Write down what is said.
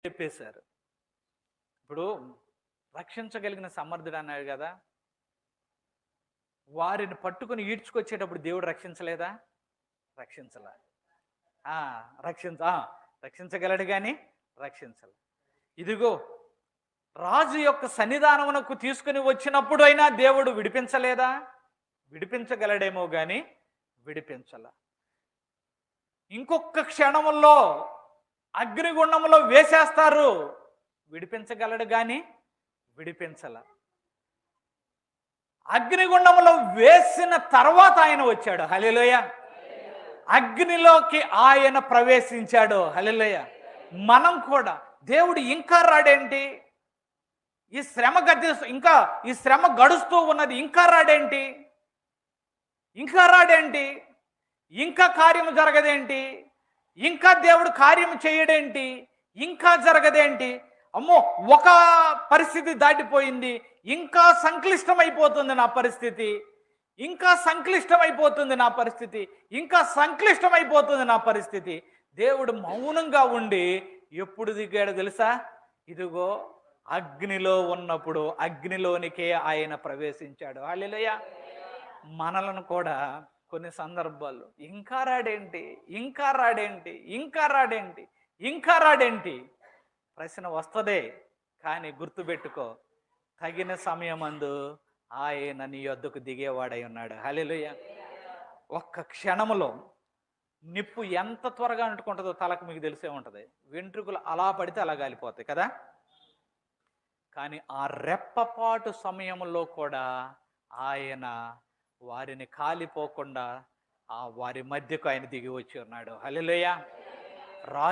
చెప్పేశారు. ఇప్పుడు రక్షించగలిగిన సమర్థుడు అన్నాడు కదా, వారిని పట్టుకుని ఈడ్చుకొచ్చేటప్పుడు దేవుడు రక్షించలేదా? రక్షించలే. ఆ, రక్షించగలడు కానీ రక్షించలే. ఇదిగో రాజు యొక్క సన్నిధానమునకు తీసుకుని వచ్చినప్పుడు అయినా దేవుడు విడిపించలేదా? విడిపించగలడేమో కానీ విడిపించల. ఇంకొక క్షణములో అగ్నిగుండంలో వేసేస్తారు, విడిపించగలడు కానీ విడిపించల. అగ్నిగుండంలో వేసిన తర్వాత ఆయన వచ్చాడు. హల్లెలూయా. అగ్నిలోకి ఆయన ప్రవేశించాడు. హల్లెలూయా. మనం కూడా దేవుడు ఇంకా రాడేంటి, ఈ శ్రమ గడుస్తూ ఉన్నది, ఇంకా రాడేంటి, ఇంకా కార్యము జరగదేంటి, ఇంకా దేవుడు కార్యం చేయడేంటి, ఇంకా జరగదేంటి, అమ్మో ఒక పరిస్థితి దాటిపోయింది, ఇంకా సంక్లిష్టమైపోతుంది నా పరిస్థితి, ఇంకా సంక్లిష్టమైపోతుంది నా పరిస్థితి. దేవుడు మౌనంగా ఉండి ఎప్పుడు దిగాడు తెలుసా? ఇదిగో అగ్నిలో ఉన్నప్పుడు అగ్నిలోనికే ఆయన ప్రవేశించాడు. హల్లెలూయా. మనలను కూడా కొన్ని సందర్భాల్లో ఇంకా రాడేంటి ప్రశ్న వస్తదే. కానీ గుర్తుపెట్టుకో, తగిన సమయమందు ఆయన నీ యొద్దకు దిగేవాడై ఉన్నాడు. హల్లెలూయా. ఒక్క క్షణములో నిప్పు ఎంత త్వరగా అంటుకుంటుందో తలకు మీకు తెలిసే ఉంటుంది. వెంట్రుకలు అలా పడితే అలా గాలిపోతాయి కదా. కానీ ఆ రెప్పపాటు సమయంలో కూడా ఆయన వారిని కాలిపోకుండా వారి మధ్యకు ఆయన దిగి వచ్చి ఉన్నాడు. హల్లెలూయా. రాజు